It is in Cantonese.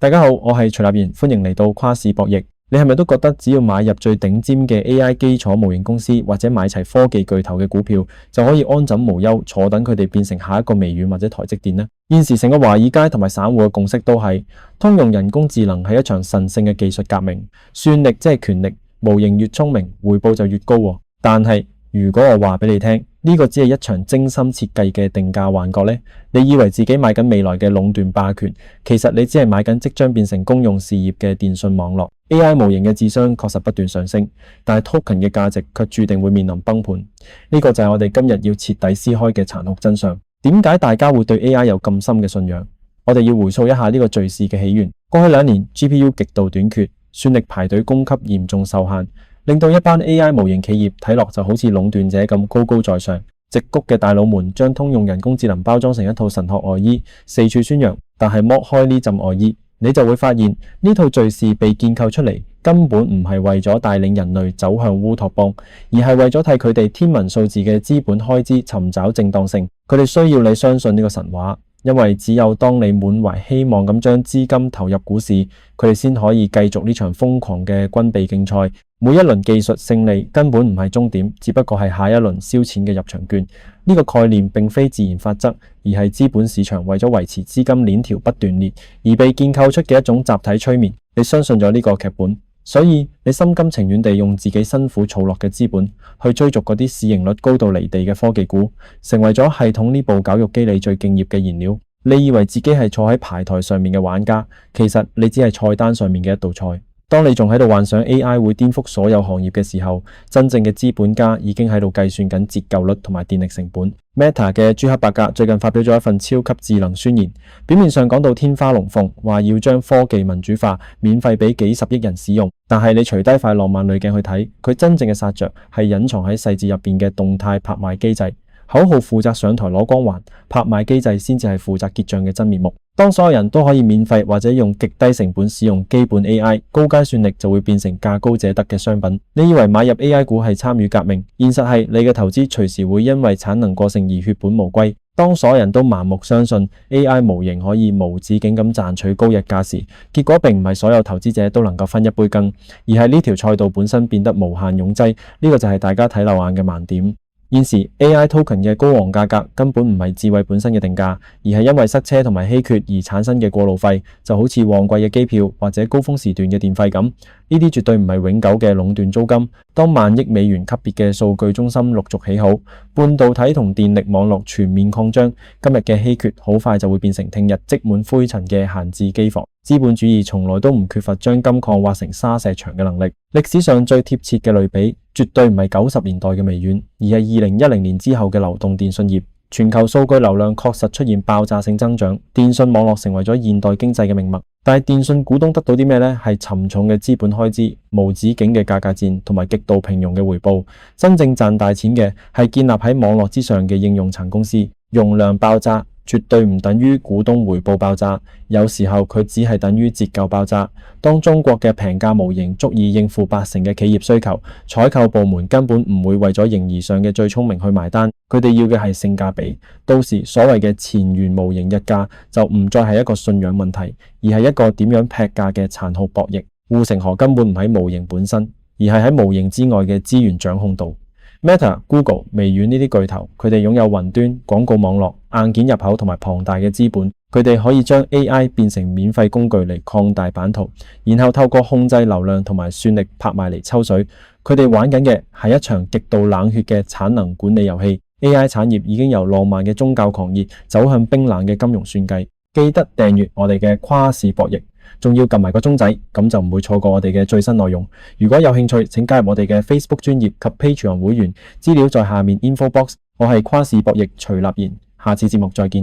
大家好，我係徐立言，歡迎嚟到跨市博弈。你係咪都覺得只要買入最頂尖嘅 AI 基礎模型公司，或者買齊科技巨頭嘅股票，就可以安枕無憂，坐等佢哋變成下一個微軟或者台積電呢？現時成個華爾街同埋散戶嘅共識都係，通用人工智能係一場神聖嘅技術革命。算力即係權力，模型越聰明，回報就越高喎。但係如果我話俾你聽，呢個只係一場精心設計嘅定價幻覺呢？你以為自己買緊未來嘅壟斷霸權，其實你只係買緊即將變成公用事業嘅電信網絡。AI 模型嘅智商確實不斷上升，但係 token 嘅價值卻注定會面臨崩盤。呢個就係我哋今日要徹底撕開嘅殘酷真相。點解大家會對 AI 有咁深嘅信仰？我哋要回溯一下呢個敘事嘅起源。過去2年 GPU 極度短缺，算力排隊供給嚴重受限，令到一班 AI 模型企業睇落就好似壟斷者咁高高在上。矽谷嘅大佬們將通用人工智能包裝成一套神學外衣，四處宣揚。但係剝開呢陣外衣，你就會發現呢套敘事被建構出嚟，根本唔係為咗帶領人類走向烏托邦，而係為咗替佢哋天文數字嘅資本開支尋找正當性。佢哋需要你相信呢個神話，因為只有當你滿懷希望咁將資金投入股市，佢哋先可以繼續呢場瘋狂嘅軍備競賽。每一輪技術勝利根本唔係終點，只不過係下一輪燒錢嘅入場券。呢個概念並非自然法則，而係資本市場為咗維持資金鏈條不斷裂而被建構出嘅一種集體催眠。你相信咗呢個劇本，所以你心甘情願地用自己辛苦儲落嘅資本去追逐嗰啲市盈率高到離地嘅科技股，成為咗系統呢部絞肉機裏最敬業嘅燃料。你以為自己係坐喺牌台上面嘅玩家，其實你只係菜單上面嘅一道菜。當你仲喺度幻想 AI 會顛覆所有行業嘅時候，真正嘅資本家已經喺度計算緊折舊率同埋電力成本。Meta 嘅朱克伯格最近發表咗一份超級智能宣言，表面上講到天花龍鳳，話要將科技民主化，免費俾幾十億人使用。但係你除低塊浪漫濾鏡去睇，佢真正嘅殺着係隱藏喺細節入邊嘅動態拍賣機制。口號負責上台攞光環，拍賣機制先至係負責結賬嘅真面目。當所有人都可以免費或者用極低成本使用基本 AI， 高階算力就會變成價高者得嘅商品。你以為買入 AI 股係參與革命，現實係你嘅投資隨時會因為產能過剩而血本無歸。當所有人都盲目相信 AI 模型可以無止境咁賺取高溢價時，結果並唔係所有投資者都能夠分一杯羹，而係呢條賽道本身變得無限擁擠。呢個就係大家睇漏眼嘅盲點。現時 AI token 嘅高昂價格根本唔係智慧本身嘅定價，而係因為塞車同埋稀缺而產生嘅過路費，就好似旺季嘅機票或者高峰時段嘅電費咁。呢啲絕對唔係永久嘅壟斷租金。當萬億美元級別嘅數據中心陸續起好，半導體同電力網絡全面擴張，今日嘅稀缺好快就會變成聽日積滿灰塵嘅閒置機房。資本主義從來都唔缺乏將金礦挖成沙石牆嘅能力。歷史上最貼切嘅類比，絕對唔係90年代嘅微軟，而係2010年之後嘅流動電信業。全球數據流量確實出現爆炸性增長，電信網絡成為咗現代經濟嘅命脈。但係電信股東得到啲咩呢？係沉重嘅資本開支、無止境嘅價格戰同埋極度平庸嘅回報。真正賺大錢嘅係建立喺網絡之上嘅應用層公司。容量爆炸絕對唔等於股東回報爆炸，有時候佢只係等於折舊爆炸。當中國嘅平價模型足以應付80%嘅企業需求，採購部門根本唔會為咗盈餘上嘅最聰明去埋單，佢哋要嘅係性價比。到時所謂嘅前沿模型溢價就唔再係一個信仰問題，而係一個點樣劈價嘅殘酷博弈。護城河根本唔喺模型本身，而係喺模型之外嘅資源掌控度。Meta、Google、微軟呢啲巨頭，佢哋擁有雲端、廣告網絡、硬件入口同埋龐大嘅資本，佢哋可以將 AI 變成免費工具嚟擴大版圖，然後透過控制流量同埋算力拍賣嚟抽水。佢哋玩緊嘅係一場極度冷血嘅產能管理遊戲。AI 產業已經由浪漫嘅宗教狂熱走向冰冷嘅金融算計。記得訂閱我哋嘅跨市博弈，仲要撳埋個鐘仔，咁就唔會錯過我哋嘅最新內容。如果有興趣，請加入我哋嘅 Facebook 專頁及 Patreon 會員，資料在下面 info box。我係跨市博弈徐立言，下次節目再見。